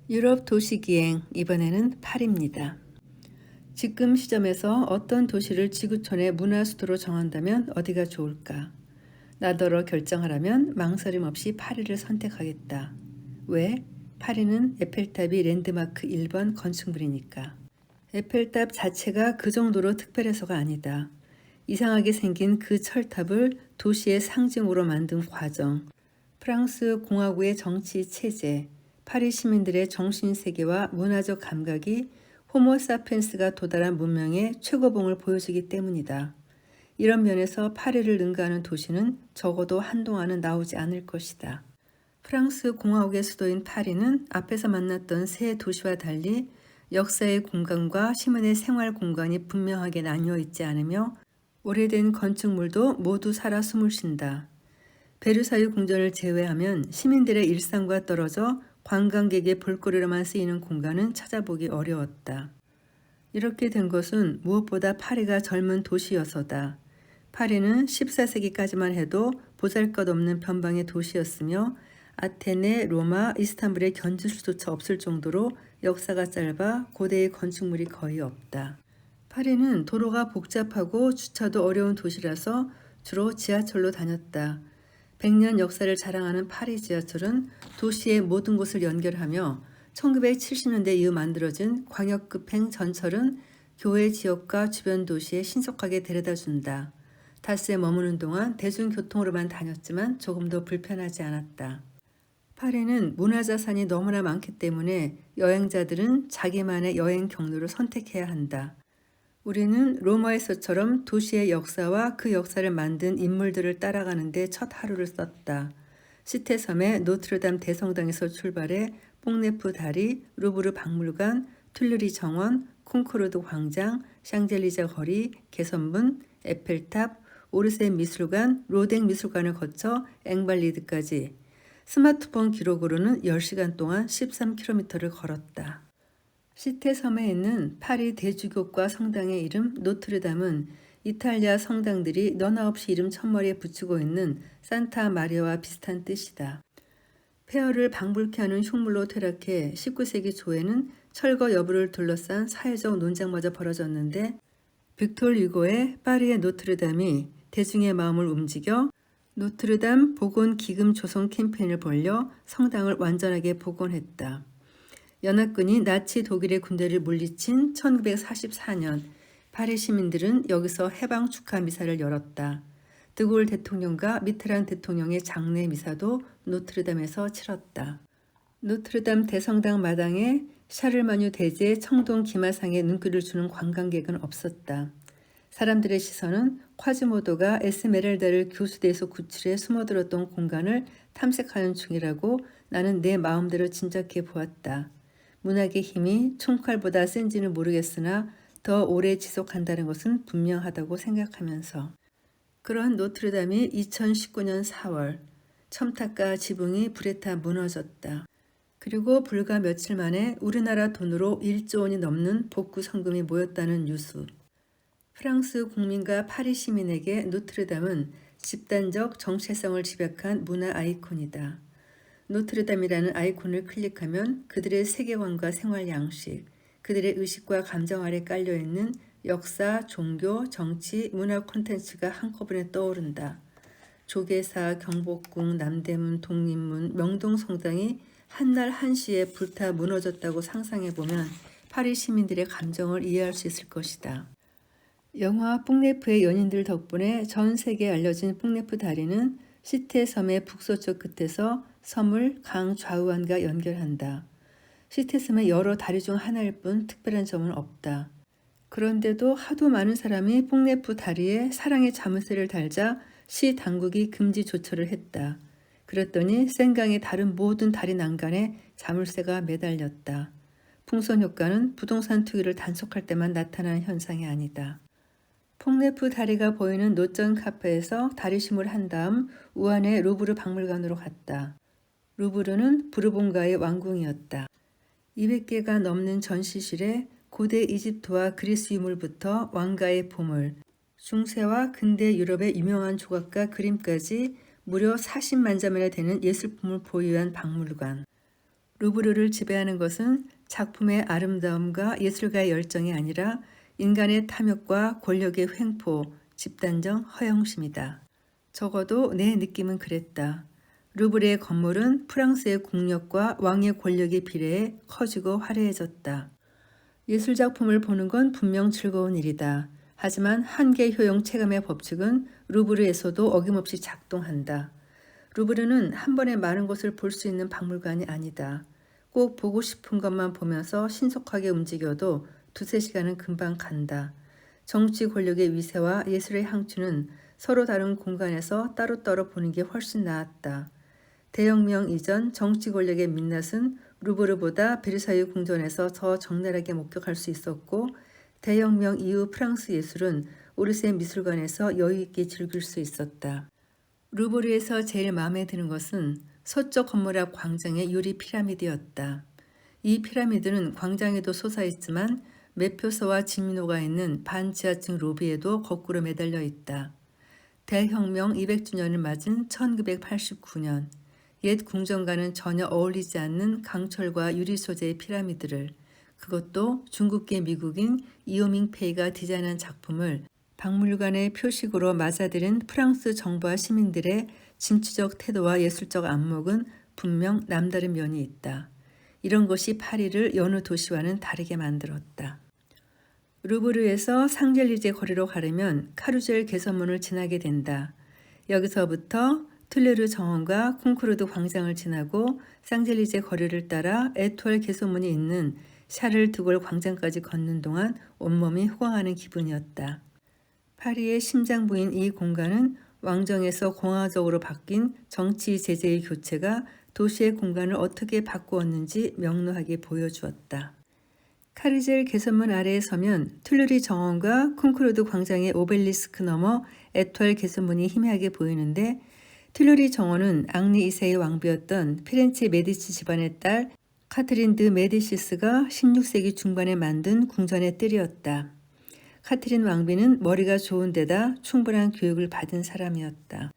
유럽 도시기행, 이번에는 파리입니다. 지금 시점에서 어떤 도시를 지구촌의 문화수도로 정한다면 어디가 좋을까? 나더러 결정하라면 망설임 없이 파리를 선택하겠다. 왜? 파리는 에펠탑이 랜드마크 1번 건축물이니까. 에펠탑 자체가 그 정도로 특별해서가 아니다. 이상하게 생긴 그 철탑을 도시의 상징으로 만든 과정, 프랑스 공화국의 정치 체제, 파리 시민들의 정신세계와 문화적 감각이 호모사피엔스가 도달한 문명의 최고봉을 보여주기 때문이다. 이런 면에서 파리를 능가하는 도시는 적어도 한동안은 나오지 않을 것이다. 프랑스 공화국의 수도인 파리는 앞에서 만났던 세 도시와 달리 역사의 공간과 시민의 생활 공간이 분명하게 나뉘어 있지 않으며 오래된 건축물도 모두 살아 숨을 쉰다. 베르사유 궁전을 제외하면 시민들의 일상과 떨어져 관광객의 볼거리로만 쓰이는 공간은 찾아보기 어려웠다. 이렇게 된 것은 무엇보다 파리가 젊은 도시여서다. 파리는 14세기까지만 해도 보잘것없는 변방의 도시였으며 아테네, 로마, 이스탄불에 견줄 수조차 없을 정도로 역사가 짧아 고대의 건축물이 거의 없다. 파리는 도로가 복잡하고 주차도 어려운 도시라서 주로 지하철로 다녔다. 100년 역사를 자랑하는 파리 지하철은 도시의 모든 곳을 연결하며 1970년대 이후 만들어진 광역급행 전철은 교외 지역과 주변 도시에 신속하게 데려다준다. 닷새에 머무는 동안 대중교통으로만 다녔지만 조금도 불편하지 않았다. 파리는 문화자산이 너무나 많기 때문에 여행자들은 자기만의 여행 경로를 선택해야 한다. 우리는 로마에서처럼 도시의 역사와 그 역사를 만든 인물들을 따라가는데 첫 하루를 썼다. 시테섬의 노트르담 대성당에서 출발해 뽕네프 다리, 루브르 박물관, 툴르리 정원, 콩코르드 광장, 샹젤리제 거리, 개선문, 에펠탑, 오르세 미술관, 로댕 미술관을 거쳐 앵발리드까지 스마트폰 기록으로는 10시간 동안 13km를 걸었다. 시테섬에 있는 파리 대주교과 성당의 이름 노트르담은 이탈리아 성당들이 너나 없이 이름 첫머리에 붙이고 있는 산타 마리아와 비슷한 뜻이다. 폐허를 방불케 하는 흉물로 퇴락해 19세기 초에는 철거 여부를 둘러싼 사회적 논쟁마저 벌어졌는데 빅톨 유고의 파리의 노트르담이 대중의 마음을 움직여 노트르담 복원 기금 조성 캠페인을 벌여 성당을 완전하게 복원했다. 연합군이 나치 독일의 군대를 물리친 1944년 파리 시민들은 여기서 해방 축하 미사를 열었다. 드골 대통령과 미테랑 대통령의 장례 미사도 노트르담에서 치렀다. 노트르담 대성당 마당에 샤를마뉴 대제 청동 기마상에 눈길을 주는 관광객은 없었다. 사람들의 시선은 콰지모도가 에스메랄다를 교수대에서 구출해 숨어들었던 공간을 탐색하는 중이라고 나는 내 마음대로 짐작해 보았다. 문학의 힘이 총칼보다 센지는 모르겠으나 더 오래 지속한다는 것은 분명하다고 생각하면서 그런 노트르담이 2019년 4월 첨탑과 지붕이 불에 타 무너졌다. 그리고 불과 며칠 만에 우리나라 돈으로 1조 원이 넘는 복구 성금이 모였다는 뉴스. 프랑스 국민과 파리 시민에게 노트르담은 집단적 정체성을 집약한 문화 아이콘이다. 노트르담이라는 아이콘을 클릭하면 그들의 세계관과 생활 양식, 그들의 의식과 감정 아래 깔려있는 역사, 종교, 정치, 문화 콘텐츠가 한꺼번에 떠오른다. 조계사, 경복궁, 남대문, 독립문, 명동성당이 한날 한시에 불타 무너졌다고 상상해보면 파리 시민들의 감정을 이해할 수 있을 것이다. 영화 뽕네프의 연인들 덕분에 전 세계에 알려진 뽕네프 다리는 시테 섬의 북서쪽 끝에서 섬을 강 좌우안과 연결한다. 시테 섬의 여러 다리 중 하나일 뿐 특별한 점은 없다. 그런데도 하도 많은 사람이 뽕네프 다리에 사랑의 자물쇠를 달자 시 당국이 금지 조처를 했다. 그랬더니 센강의 다른 모든 다리 난간에 자물쇠가 매달렸다. 풍선 효과는 부동산 투기를 단속할 때만 나타나는 현상이 아니다. 뽕네프 다리가 보이는 노전 카페에서 다리심을 한 다음 우한의 루브르 박물관으로 갔다. 루브르는 부르봉가의 왕궁이었다. 200개가 넘는 전시실에 고대 이집트와 그리스 유물부터 왕가의 보물, 중세와 근대 유럽의 유명한 조각과 그림까지 무려 40만 점이나 되는 예술품을 보유한 박물관. 루브르를 지배하는 것은 작품의 아름다움과 예술가의 열정이 아니라 인간의 탐욕과 권력의 횡포, 집단적 허영심이다. 적어도 내 느낌은 그랬다. 루브르의 건물은 프랑스의 국력과 왕의 권력에 비례해 커지고 화려해졌다. 예술작품을 보는 건 분명 즐거운 일이다. 하지만 한계 효용 체감의 법칙은 루브르에서도 어김없이 작동한다. 루브르는 한 번에 많은 것을 볼 수 있는 박물관이 아니다. 꼭 보고 싶은 것만 보면서 신속하게 움직여도 두세 시간은 금방 간다. 정치 권력의 위세와 예술의 향취는 서로 다른 공간에서 따로따로 보는 게 훨씬 나았다. 대혁명 이전 정치 권력의 민낯은 루브르보다 베르사유 궁전에서 더 적나라하게 목격할 수 있었고, 대혁명 이후 프랑스 예술은 오르세 미술관에서 여유 있게 즐길 수 있었다. 루브르에서 제일 마음에 드는 것은 서쪽 건물 앞 광장의 유리 피라미드였다. 이 피라미드는 광장에도 솟아있지만 매표소와 진미노가 있는 반지하층 로비에도 거꾸로 매달려 있다. 대혁명 200주년을 맞은 1989년, 옛 궁전과는 전혀 어울리지 않는 강철과 유리 소재의 피라미드를, 그것도 중국계 미국인 이오밍 페이가 디자인한 작품을 박물관의 표식으로 맞아들인 프랑스 정부와 시민들의 진취적 태도와 예술적 안목은 분명 남다른 면이 있다. 이런 것이 파리를 여느 도시와는 다르게 만들었다. 루브르에서 상젤리제 거리로 가려면 카루젤 개선문을 지나게 된다. 여기서부터 툴레르 정원과 콩쿠르드 광장을 지나고 상젤리제 거리를 따라 에투알 개선문이 있는 샤를 드골 광장까지 걷는 동안 온몸이 호강하는 기분이었다. 파리의 심장부인 이 공간은 왕정에서 공화적으로 바뀐 정치 제재의 교체가 도시의 공간을 어떻게 바꾸었는지 명료하게 보여주었다. 카르젤 개선문 아래에 서면 툴루리 정원과 콩쿠르드 광장의 오벨리스크 너머 에투알 개선문이 희미하게 보이는데, 툴루리 정원은 앙리 2세의 왕비였던 피렌체 메디치 집안의 딸 카트린 드 메디시스가 16세기 중반에 만든 궁전의 뜰이었다. 카트린 왕비는 머리가 좋은 데다 충분한 교육을 받은 사람이었다.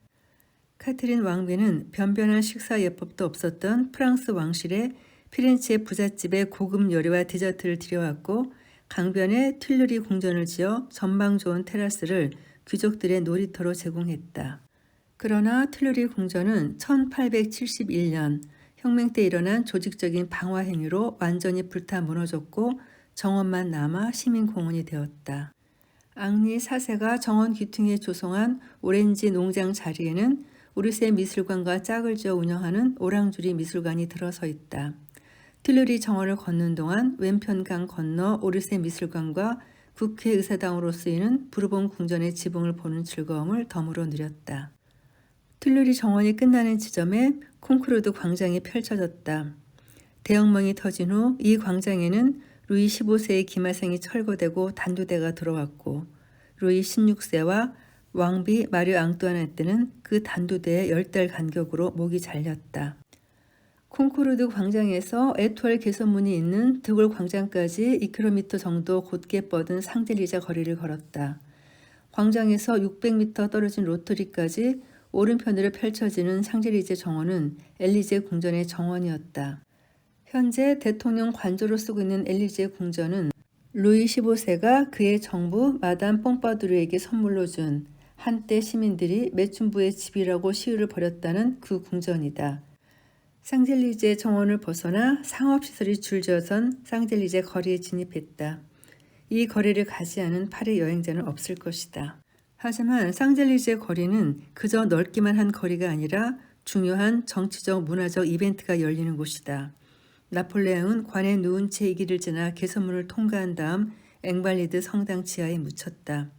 카트린 왕비는 변변한 식사 예법도 없었던 프랑스 왕실에 피렌체 부잣집에 고급 요리와 디저트를 들여왔고, 강변에 툴루리 궁전을 지어 전망 좋은 테라스를 귀족들의 놀이터로 제공했다. 그러나 툴루리 궁전은 1871년 혁명 때 일어난 조직적인 방화 행위로 완전히 불타 무너졌고 정원만 남아 시민공원이 되었다. 앙리 4세가 정원 귀퉁이에 조성한 오렌지 농장 자리에는 오르세 미술관과 짝을 지어 운영하는 오랑주리 미술관이 들어서 있다. 툴루리 정원을 걷는 동안 왼편 강 건너 오르세 미술관과 국회의사당으로 쓰이는 부르봉 궁전의 지붕을 보는 즐거움을 덤으로 누렸다. 툴루리 정원이 끝나는 지점에 콩쿠르드 광장이 펼쳐졌다. 대혁명이 터진 후 이 광장에는 루이 15세의 기마생이 철거되고 단두대가 들어왔고, 루이 16세와 왕비 마리오 앙뚜아네트는 그 단두대에 10달 간격으로 목이 잘렸다. 콩쿠르드 광장에서 에투알 개선문이 있는 드골 광장까지 2km 정도 곧게 뻗은 상젤리제 거리를 걸었다. 광장에서 600m 떨어진 로터리까지 오른편으로 펼쳐지는 상젤리제 정원은 엘리제 궁전의 정원이었다. 현재 대통령 관저로 쓰고 있는 엘리제 궁전은 루이 15세가 그의 정부 마담 뽕파두르에게 선물로 준 한때 시민들이 매춘부의 집이라고 시위를 벌였다는 그 궁전이다. 상젤리제 정원을 벗어나 상업시설이 줄지어선 상젤리제 거리에 진입했다. 이 거리를 가지 않은 파리 여행자는 없을 것이다. 하지만 상젤리제 거리는 그저 넓기만 한 거리가 아니라 중요한 정치적 문화적 이벤트가 열리는 곳이다. 나폴레옹은 관에 누운 채 이 길을 지나 개선문을 통과한 다음 앵발리드 성당 지하에 묻혔다.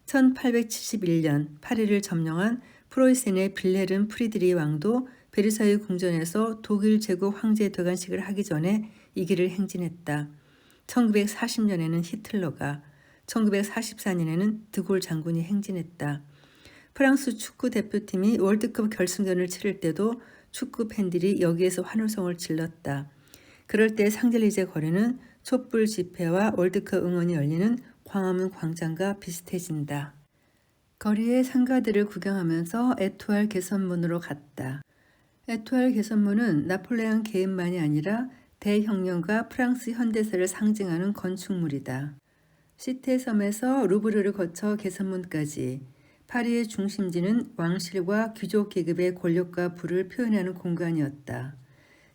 1871년 파리를 점령한 프로이센의 빌레른 프리드리 왕도 베르사유 궁전에서 독일 제국 황제 되관식을 하기 전에 이 길을 행진했다. 1940년에는 히틀러가, 1944년에는 드골 장군이 행진했다. 프랑스 축구 대표팀이 월드컵 결승전을 치를 때도 축구 팬들이 여기에서 환호성을 질렀다. 그럴 때 상젤리제 거리는 촛불 집회와 월드컵 응원이 열리는 광화문 광장과 비슷해진다. 거리의 상가들을 구경하면서 에투알 개선문으로 갔다. 에투알 개선문은 나폴레옹 개인만이 아니라 대혁명과 프랑스 현대사를 상징하는 건축물이다. 시테섬에서 루브르를 거쳐 개선문까지 파리의 중심지는 왕실과 귀족 계급의 권력과 부를 표현하는 공간이었다.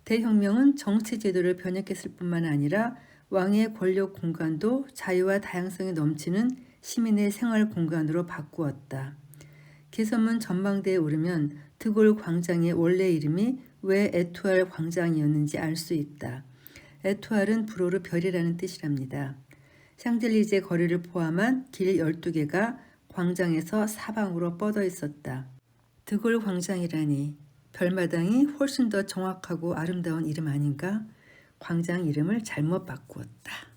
대혁명은 정치 제도를 변혁했을 뿐만 아니라 왕의 권력 공간도 자유와 다양성이 넘치는 시민의 생활 공간으로 바꾸었다. 개선문 전망대에 오르면 드골 광장의 원래 이름이 왜 에투알 광장이었는지 알 수 있다. 에투알은 불어로 별이라는 뜻이랍니다. 샹젤리제 거리를 포함한 길 12개가 광장에서 사방으로 뻗어 있었다. 드골 광장이라니 별마당이 훨씬 더 정확하고 아름다운 이름 아닌가? 광장 이름을 잘못 바꾸었다.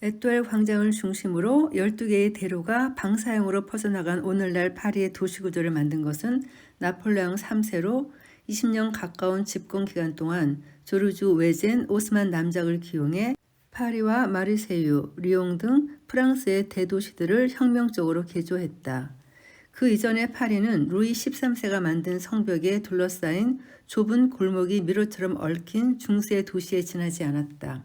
에뚜알 광장을 중심으로 12개의 대로가 방사형으로 퍼져나간 오늘날 파리의 도시구조를 만든 것은 나폴레옹 3세로 20년 가까운 집권 기간 동안 조르주 외젠 오스만 남작을 기용해 파리와 마르세유, 리옹 등 프랑스의 대도시들을 혁명적으로 개조했다. 그 이전의 파리는 루이 13세가 만든 성벽에 둘러싸인 좁은 골목이 미로처럼 얽힌 중세 도시에 지나지 않았다.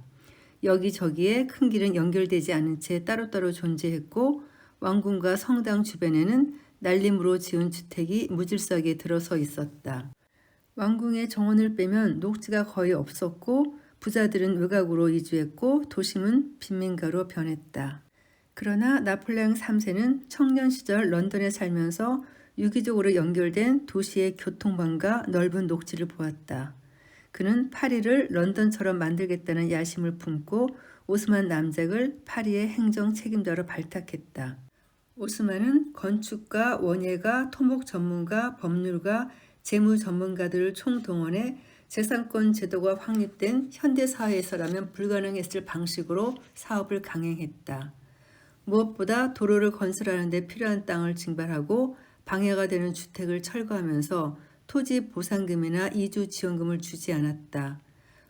여기저기에 큰 길은 연결되지 않은 채 따로따로 존재했고 왕궁과 성당 주변에는 날림으로 지은 주택이 무질서하게 들어서 있었다. 왕궁의 정원을 빼면 녹지가 거의 없었고 부자들은 외곽으로 이주했고 도심은 빈민가로 변했다. 그러나 나폴레옹 3세는 청년 시절 런던에 살면서 유기적으로 연결된 도시의 교통망과 넓은 녹지를 보았다. 그는 파리를 런던처럼 만들겠다는 야심을 품고 오스만 남작을 파리의 행정 책임자로 발탁했다. 오스만은 건축가, 원예가, 토목 전문가, 법률가, 재무 전문가들을 총동원해 재산권 제도가 확립된 현대사회에서라면 불가능했을 방식으로 사업을 강행했다. 무엇보다 도로를 건설하는 데 필요한 땅을 증발하고 방해가 되는 주택을 철거하면서 토지 보상금이나 이주 지원금을 주지 않았다.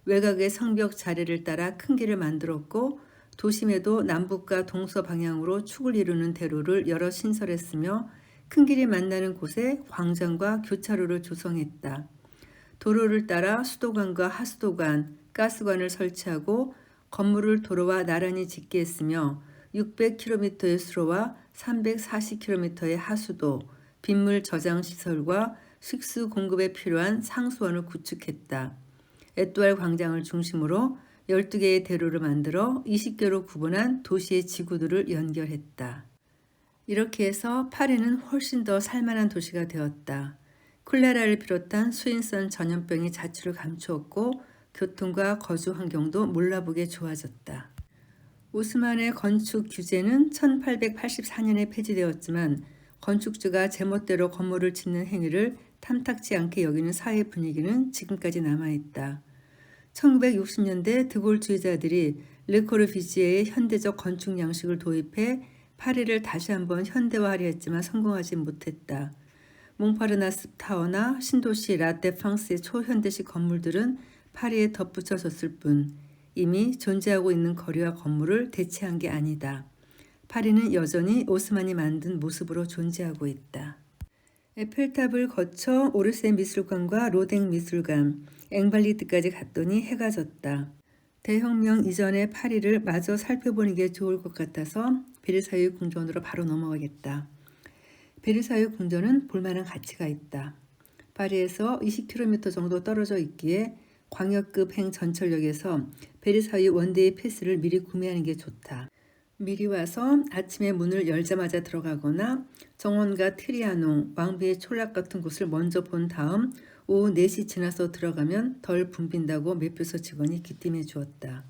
외곽의 성벽 자리를 따라 큰 길을 만들었고 도심에도 남북과 동서 방향으로 축을 이루는 대로를 여러 신설했으며 큰 길이 만나는 곳에 광장과 교차로를 조성했다. 도로를 따라 수도관과 하수도관, 가스관을 설치하고 건물을 도로와 나란히 짓게 했으며 600km의 수로와 340km의 하수도, 빗물 저장 시설과 식수 공급에 필요한 상수원을 구축했다. 에뚜알 광장을 중심으로 12개의 대로를 만들어 20개로 구분한 도시의 지구들을 연결했다. 이렇게 해서 파리는 훨씬 더 살만한 도시가 되었다. 콜레라를 비롯한 수인성 전염병이 자취를 감추었고 교통과 거주 환경도 몰라보게 좋아졌다. 오스만의 건축 규제는 1884년에 폐지되었지만 건축주가 제멋대로 건물을 짓는 행위를 탐탁지 않게 여기는 사회 분위기는 지금까지 남아있다. 1960년대 드골주의자들이 르코르비지에의 현대적 건축 양식을 도입해 파리를 다시 한번 현대화하려 했지만 성공하지 못했다. 몽파르나스 타워나 신도시 라떼팡스의 초현대식 건물들은 파리에 덧붙여졌을 뿐 이미 존재하고 있는 거리와 건물을 대체한 게 아니다. 파리는 여전히 오스만이 만든 모습으로 존재하고 있다. 에펠탑을 거쳐 오르세 미술관과 로댕 미술관, 앵발리트까지 갔더니 해가 졌다. 대혁명 이전의 파리를 마저 살펴보는 게 좋을 것 같아서 베르사유 궁전으로 바로 넘어가겠다. 베르사유 궁전은 볼만한 가치가 있다. 파리에서 20km 정도 떨어져 있기에 광역급 행전철역에서 베르사유 원데이 패스를 미리 구매하는 게 좋다. 미리 와서 아침에 문을 열자마자 들어가거나 정원과 트리아농, 왕비의 촌락 같은 곳을 먼저 본 다음 오후 4시 지나서 들어가면 덜 붐빈다고 매표소 직원이 기띔해 주었다.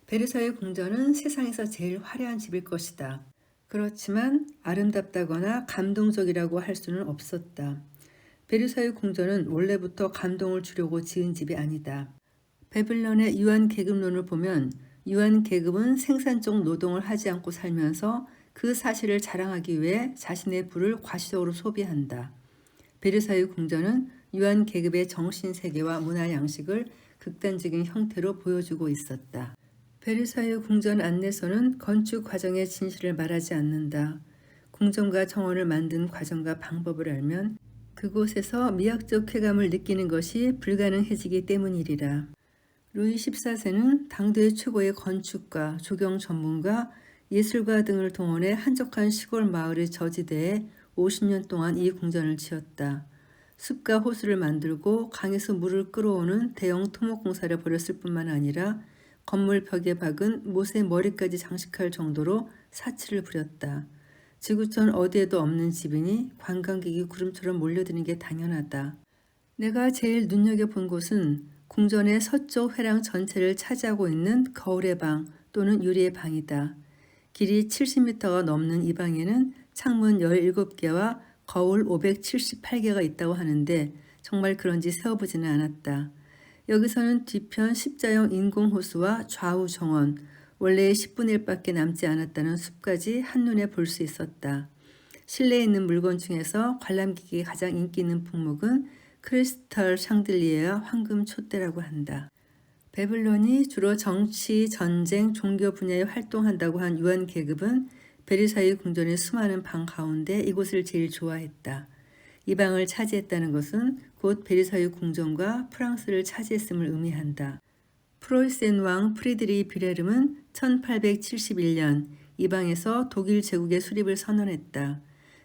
베르사유 궁전은 세상에서 제일 화려한 집일 것이다. 그렇지만 아름답다거나 감동적이라고 할 수는 없었다. 베르사유 궁전은 원래부터 감동을 주려고 지은 집이 아니다. 베블론의 유한 계급론을 보면 유한 계급은 생산적 노동을 하지 않고 살면서 그 사실을 자랑하기 위해 자신의 부를 과시적으로 소비한다. 베르사유 궁전은 유한 계급의 정신세계와 문화 양식을 극단적인 형태로 보여주고 있었다. 베르사유 궁전 안내서는 건축 과정의 진실을 말하지 않는다. 궁전과 정원을 만든 과정과 방법을 알면 그곳에서 미학적 쾌감을 느끼는 것이 불가능해지기 때문이리라. 루이 14세는 당대 최고의 건축가, 조경 전문가, 예술가 등을 동원해 한적한 시골 마을의 저지대에 50년 동안 이 궁전을 지었다. 숲과 호수를 만들고 강에서 물을 끌어오는 대형 토목공사를 벌였을 뿐만 아니라 건물 벽에 박은 못의 머리까지 장식할 정도로 사치를 부렸다. 지구촌 어디에도 없는 집이니 관광객이 구름처럼 몰려드는 게 당연하다. 내가 제일 눈여겨본 곳은 궁전의 서쪽 회랑 전체를 차지하고 있는 거울의 방 또는 유리의 방이다. 길이 70m가 넘는 이 방에는 창문 17개와 거울 578개가 있다고 하는데 정말 그런지 세어보지는 않았다. 여기서는 뒤편 십자형 인공호수와 좌우 정원, 원래의 10분의 1밖에 남지 않았다는 숲까지 한눈에 볼 수 있었다. 실내에 있는 물건 중에서 관람객이 가장 인기 있는 품목은 크리스털 샹들리에와 황금 촛대라고 한다. 베블론이 주로 정치, 전쟁, 종교 분야에 활동한다고 한 유한 계급은 베르사유 궁전의 수많은 방 가운데 이곳을 제일 좋아했다. 이 방을 차지했다는 것은 곧 베르사유 궁전과 프랑스를 차지했음을 의미한다. 프로이센 왕 프리드리 뷰레름은 1871년 이 방에서 독일 제국의 수립을 선언했다.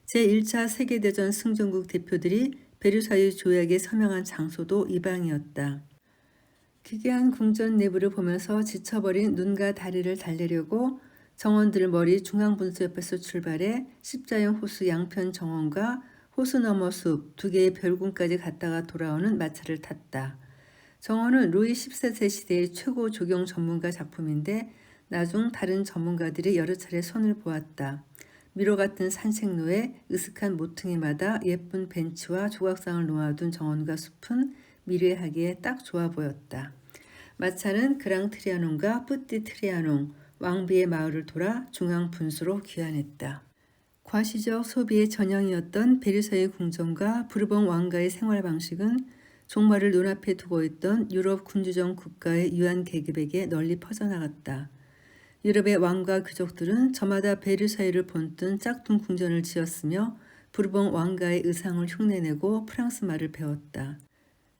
제1차 세계대전 승전국 대표들이 베르사유 조약에 서명한 장소도 이 방이었다. 기괴한 궁전 내부를 보면서 지쳐버린 눈과 다리를 달래려고 정원들 머리 중앙분수 옆에서 출발해 십자형 호수 양편 정원과 호수 너머 숲 2개의 별궁까지 갔다가 돌아오는 마차를 탔다. 정원은 루이 14세 시대의 최고 조경 전문가 작품인데 나중 다른 전문가들이 여러 차례 손을 보았다. 미로 같은 산책로에 으슥한 모퉁이마다 예쁜 벤치와 조각상을 놓아둔 정원과 숲은 미래하기에 딱 좋아 보였다. 마차는 그랑 트리아농과 뿌띠 트리아농, 왕비의 마을을 돌아 중앙 분수로 귀환했다. 과시적 소비의 전형이었던 베르사유 궁전과 부르봉 왕가의 생활 방식은 종말을 눈앞에 두고 있던 유럽 군주정 국가의 유한 계급에게 널리 퍼져나갔다. 유럽의 왕과 귀족들은 저마다 베르사유를 본뜬 짝퉁 궁전을 지었으며 부르봉 왕가의 의상을 흉내내고 프랑스 말을 배웠다.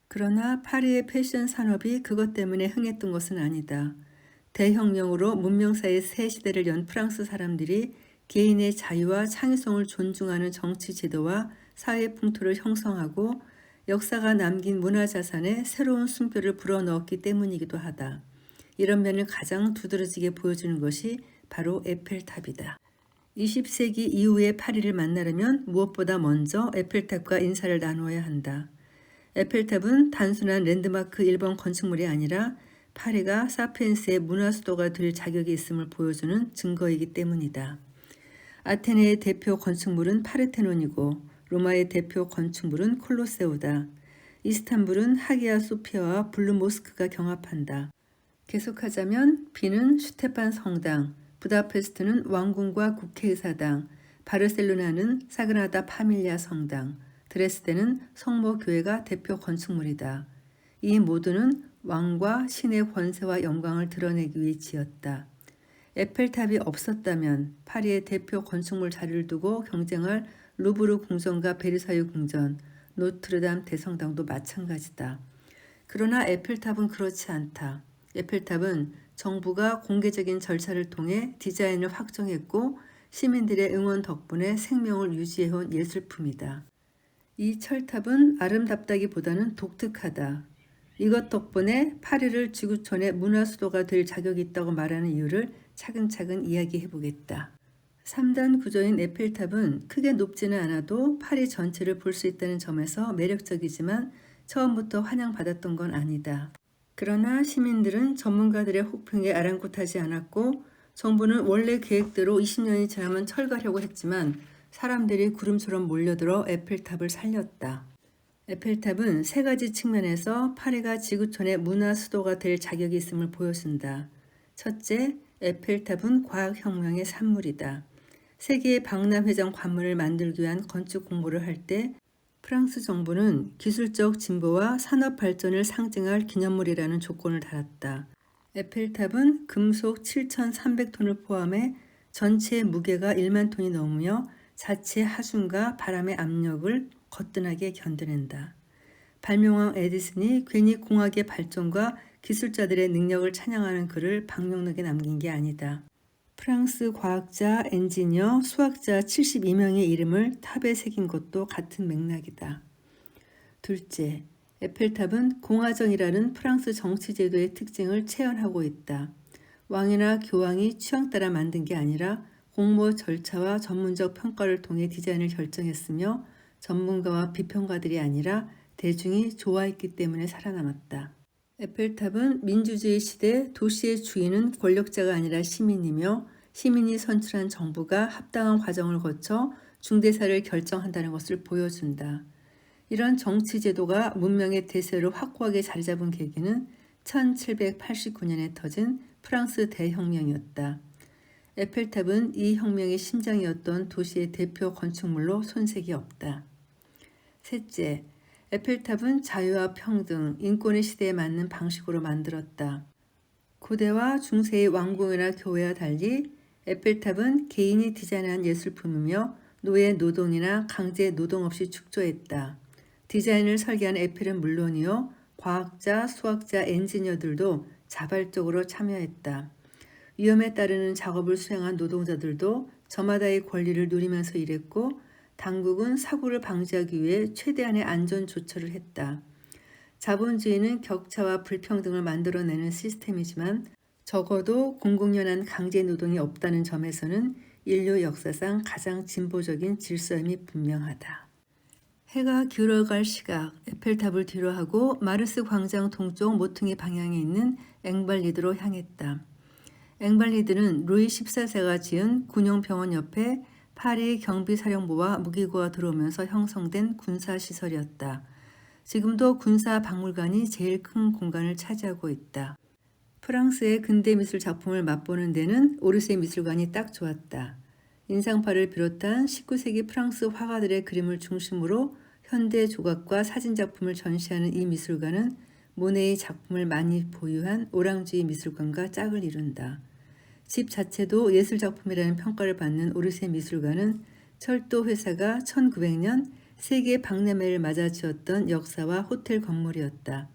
그러나 파리의 패션 산업이 그것 때문에 흥했던 것은 아니다. 대혁명으로 문명사의 새 시대를 연 프랑스 사람들이 개인의 자유와 창의성을 존중하는 정치 제도와 사회 풍토를 형성하고 역사가 남긴 문화자산에 새로운 숨결을 불어넣었기 때문이기도 하다. 이런 면을 가장 두드러지게 보여주는 것이 바로 에펠탑이다. 20세기 이후의 파리를 만나려면 무엇보다 먼저 에펠탑과 인사를 나누어야 한다. 에펠탑은 단순한 랜드마크 1번 건축물이 아니라 파리가 사피엔스의 문화수도가 될 자격이 있음을 보여주는 증거이기 때문이다. 아테네의 대표 건축물은 파르테논이고 로마의 대표 건축물은 콜로세오다. 이스탄불은 하기야 소피아와 블루 모스크가 경합한다. 계속하자면 비는 슈테판 성당, 부다페스트는 왕궁과 국회의사당, 바르셀로나는 사그라다 파밀리아 성당, 드레스덴은 성모교회가 대표 건축물이다. 이 모두는 왕과 신의 권세와 영광을 드러내기 위해 지었다. 에펠탑이 없었다면 파리의 대표 건축물 자리를 두고 경쟁할 루브르 궁전과 베르사유 궁전, 노트르담 대성당도 마찬가지다. 그러나 에펠탑은 그렇지 않다. 에펠탑은 정부가 공개적인 절차를 통해 디자인을 확정했고 시민들의 응원 덕분에 생명을 유지해온 예술품이다. 이 철탑은 아름답다기보다는 독특하다. 이것 덕분에 파리를 지구촌의 문화수도가 될 자격이 있다고 말하는 이유를 차근차근 이야기해보겠다. 3단 구조인 에펠탑은 크게 높지는 않아도 파리 전체를 볼 수 있다는 점에서 매력적이지만 처음부터 환영받았던 건 아니다. 그러나 시민들은 전문가들의 혹평에 아랑곳하지 않았고 정부는 원래 계획대로 20년이 지나면 철거하려고 했지만 사람들이 구름처럼 몰려들어 에펠탑을 살렸다. 에펠탑은 3가지 측면에서 파리가 지구촌의 문화 수도가 될 자격이 있음을 보여준다. 첫째, 에펠탑은 과학혁명의 산물이다. 세계의 박람회장 관문을 만들기 위한 건축 공모를 할 때 프랑스 정부는 기술적 진보와 산업 발전을 상징할 기념물이라는 조건을 달았다. 에펠탑은 금속 7,300톤을 포함해 전체 무게가 1만 톤이 넘으며 자체 하중과 바람의 압력을 거뜬하게 견뎌낸다. 발명왕 에디슨이 괜히 공학의 발전과 기술자들의 능력을 찬양하는 글을 방명록에 남긴 게 아니다. 프랑스 과학자, 엔지니어, 수학자 72명의 이름을 탑에 새긴 것도 같은 맥락이다. 둘째, 에펠탑은 공화정이라는 프랑스 정치제도의 특징을 체현하고 있다. 왕이나 교황이 취향 따라 만든 게 아니라 공모 절차와 전문적 평가를 통해 디자인을 결정했으며 전문가와 비평가들이 아니라 대중이 좋아했기 때문에 살아남았다. 에펠탑은 민주주의 시대 도시의 주인은 권력자가 아니라 시민이며 시민이 선출한 정부가 합당한 과정을 거쳐 중대사를 결정한다는 것을 보여준다. 이런 정치 제도가 문명의 대세로 확고하게 자리 잡은 계기는 1789년에 터진 프랑스 대혁명이었다. 에펠탑은 이 혁명의 심장이었던 도시의 대표 건축물로 손색이 없다. 셋째, 에펠탑은 자유와 평등, 인권의 시대에 맞는 방식으로 만들었다. 고대와 중세의 왕궁이나 교회와 달리 에펠탑은 개인이 디자인한 예술품이며 노예 노동이나 강제 노동 없이 축조했다. 디자인을 설계한 에펠은 물론이요, 과학자, 수학자, 엔지니어들도 자발적으로 참여했다. 위험에 따르는 작업을 수행한 노동자들도 저마다의 권리를 누리면서 일했고 당국은 사고를 방지하기 위해 최대한의 안전 조처를 했다. 자본주의는 격차와 불평등을 만들어내는 시스템이지만 적어도 공공연한 강제 노동이 없다는 점에서는 인류 역사상 가장 진보적인 질서임이 분명하다. 해가 기울어갈 시각, 에펠탑을 뒤로하고 마르스 광장 동쪽 모퉁이 방향에 있는 앵발리드로 향했다. 앵발리드는 루이 14세가 지은 군용병원 옆에 파리 경비사령부와 무기고가 들어오면서 형성된 군사시설이었다. 지금도 군사박물관이 제일 큰 공간을 차지하고 있다. 프랑스의 근대미술 작품을 맛보는 데는 오르세 미술관이 딱 좋았다. 인상파를 비롯한 19세기 프랑스 화가들의 그림을 중심으로 현대 조각과 사진작품을 전시하는 이 미술관은 모네의 작품을 많이 보유한 오랑주의 미술관과 짝을 이룬다. 집 자체도 예술작품이라는 평가를 받는 오르세 미술관은 철도 회사가 1900년 세계 박람회를 맞아 지었던 역사와 호텔 건물이었다.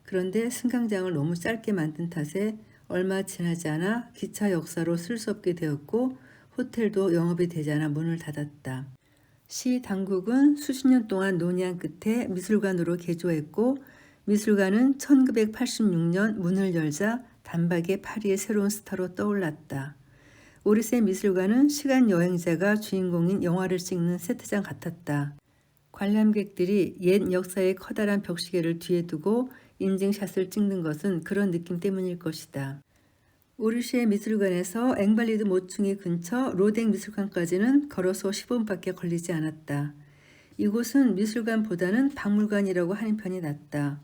그런데 승강장을 너무 짧게 만든 탓에 얼마 지나지 않아 기차 역사로 쓸 수 없게 되었고 호텔도 영업이 되지 않아 문을 닫았다. 시 당국은 수십 년 동안 논의한 끝에 미술관으로 개조했고 미술관은 1986년 문을 열자 단박에 파리의 새로운 스타로 떠올랐다. 오르세 미술관은 시간 여행자가 주인공인 영화를 찍는 세트장 같았다. 관람객들이 옛 역사의 커다란 벽시계를 뒤에 두고 인증샷을 찍는 것은 그런 느낌 때문일 것이다. 오르세 미술관에서 앵발리드 모퉁이 근처 로댕 미술관까지는 걸어서 10분밖에 걸리지 않았다. 이곳은 미술관보다는 박물관이라고 하는 편이 낫다.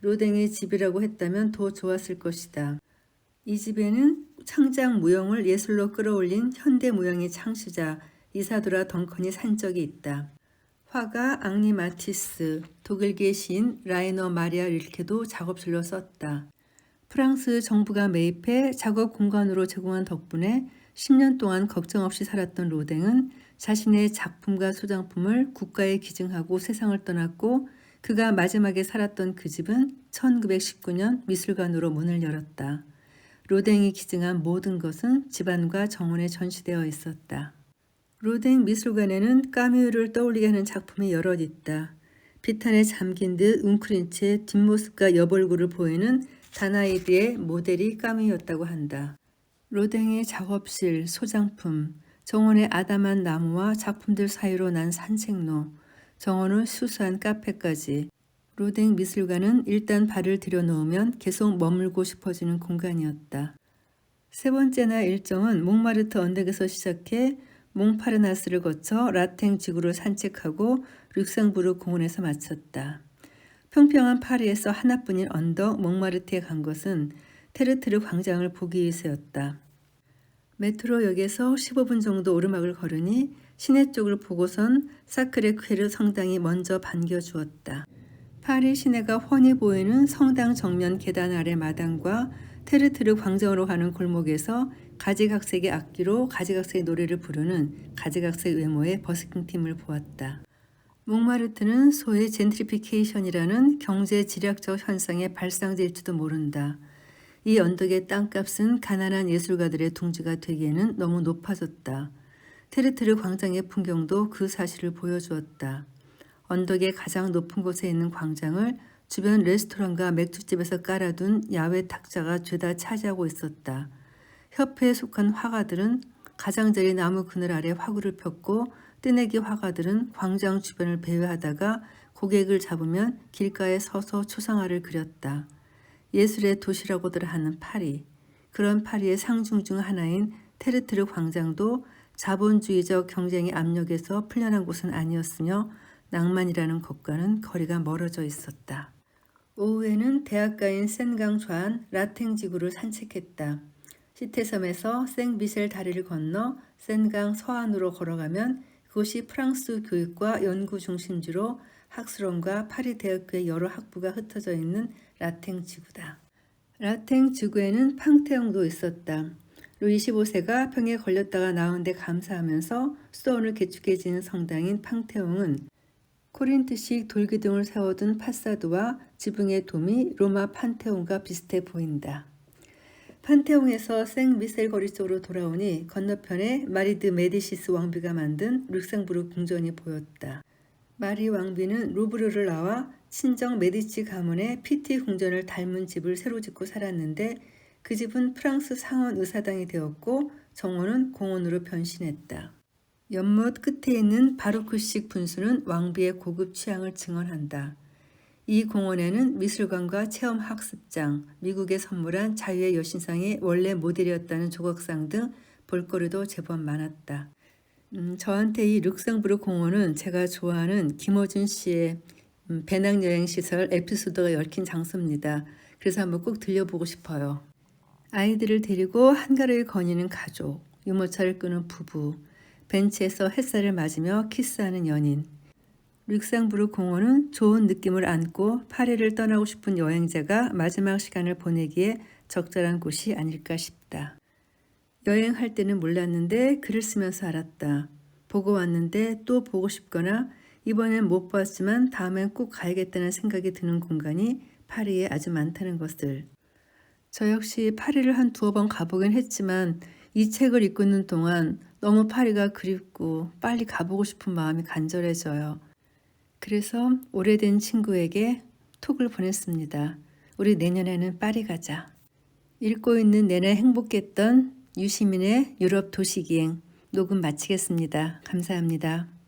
로댕의 집이라고 했다면 더 좋았을 것이다. 이 집에는 창작 무용을 예술로 끌어올린 현대 무용의 창시자 이사도라 덩컨이 산 적이 있다. 화가 앙리 마티스, 독일계 시인 라이너 마리아 릴케도 작업실로 썼다. 프랑스 정부가 매입해 작업 공간으로 제공한 덕분에 10년 동안 걱정 없이 살았던 로댕은 자신의 작품과 소장품을 국가에 기증하고 세상을 떠났고 그가 마지막에 살았던 그 집은 1919년 미술관으로 문을 열었다. 로댕이 기증한 모든 것은 집안과 정원에 전시되어 있었다. 로댕 미술관에는 까뮤를 떠올리게 하는 작품이 여럿 있다. 비탄에 잠긴 듯 웅크린 채 뒷모습과 옆얼굴을 보이는 다나이드의 모델이 까뮤였다고 한다. 로댕의 작업실, 소장품, 정원의 아담한 나무와 작품들 사이로 난 산책로, 정원의 수수한 카페까지 로댕 미술관은 일단 발을 들여놓으면 계속 머물고 싶어지는 공간이었다. 세 번째 일정은 몽마르트 언덕에서 시작해 몽파르나스를 거쳐 라탱 지구를 산책하고 룩셈부르 공원에서 마쳤다. 평평한 파리에서 하나뿐인 언덕 몽마르트에 간 것은 테르트르 광장을 보기 위해서였다. 메트로역에서 15분 정도 오르막을 걸으니 시내 쪽을 보고선 사크레퀴르 성당이 먼저 반겨주었다. 파리 시내가 훤히 보이는 성당 정면 계단 아래 마당과 테르트르 광장으로 가는 골목에서 가지각색의 악기로 가지각색 노래를 부르는 가지각색 외모의 버스킹 팀을 보았다. 몽마르트는 소위 젠트리피케이션이라는 경제 지략적 현상의 발상지일지도 모른다. 이 언덕의 땅값은 가난한 예술가들의 둥지가 되기에는 너무 높아졌다. 테르트르 광장의 풍경도 그 사실을 보여주었다. 언덕의 가장 높은 곳에 있는 광장을 주변 레스토랑과 맥주집에서 깔아둔 야외 탁자가 죄다 차지하고 있었다. 협회에 속한 화가들은 가장자리 나무 그늘 아래 화구를 폈고 뜨내기 화가들은 광장 주변을 배회하다가 고객을 잡으면 길가에 서서 초상화를 그렸다. 예술의 도시라고들 하는 파리. 그런 파리의 상징 중 하나인 테르트르 광장도 자본주의적 경쟁의 압력에서 풀려난 곳은 아니었으며 낭만이라는 것과는 거리가 멀어져 있었다. 오후에는 대학가인 센강 좌안 라탱 지구를 산책했다. 시테섬에서 생미셸 다리를 건너 센강 서안으로 걸어가면 그곳이 프랑스 교육과 연구 중심지로 학술원과 파리 대학교의 여러 학부가 흩어져 있는 라탱 지구다. 라탱 지구에는 팡테옹도 있었다. 루이 15세가 병에 걸렸다가 나은 데 감사하면서 수도원을 개축해 지은 성당인 팡테옹은 코린트식 돌기둥을 세워둔 파사드와 지붕의 돔이 로마 판테온과 비슷해 보인다. 판테옹에서 생미셀 거리 쪽으로 돌아오니 건너편에 마리 드 메디시스 왕비가 만든 룩셈부르 궁전이 보였다. 마리 왕비는 루브르를 나와 친정 메디치 가문의 피티 궁전을 닮은 집을 새로 짓고 살았는데 그 집은 프랑스 상원 의사당이 되었고 정원은 공원으로 변신했다. 연못 끝에 있는 바로크식 분수는 왕비의 고급 취향을 증언한다. 이 공원에는 미술관과 체험학습장, 미국에 선물한 자유의 여신상이 원래 모델이었다는 조각상 등 볼거리도 제법 많았다. 저한테 이 룩셈부르 공원은 제가 좋아하는 김어준 씨의 배낭여행시설 에피소드가 얽힌 장소입니다. 그래서 한번 꼭 들려보고 싶어요. 아이들을 데리고 한가로이 거니는 가족, 유모차를 끄는 부부, 벤치에서 햇살을 맞으며 키스하는 연인. 룩셈부르 공원은 좋은 느낌을 안고 파리를 떠나고 싶은 여행자가 마지막 시간을 보내기에 적절한 곳이 아닐까 싶다. 여행할 때는 몰랐는데 글을 쓰면서 알았다. 보고 왔는데 또 보고 싶거나 이번엔 못 봤지만 다음엔 꼭 가야겠다는 생각이 드는 공간이 파리에 아주 많다는 것을. 저 역시 파리를 한 두어 번 가보긴 했지만 이 책을 읽고 있는 동안 너무 파리가 그립고 빨리 가보고 싶은 마음이 간절해져요. 그래서 오래된 친구에게 톡을 보냈습니다. 우리 내년에는 파리 가자. 읽고 있는 내내 행복했던 유시민의 유럽 도시기행 녹음 마치겠습니다. 감사합니다.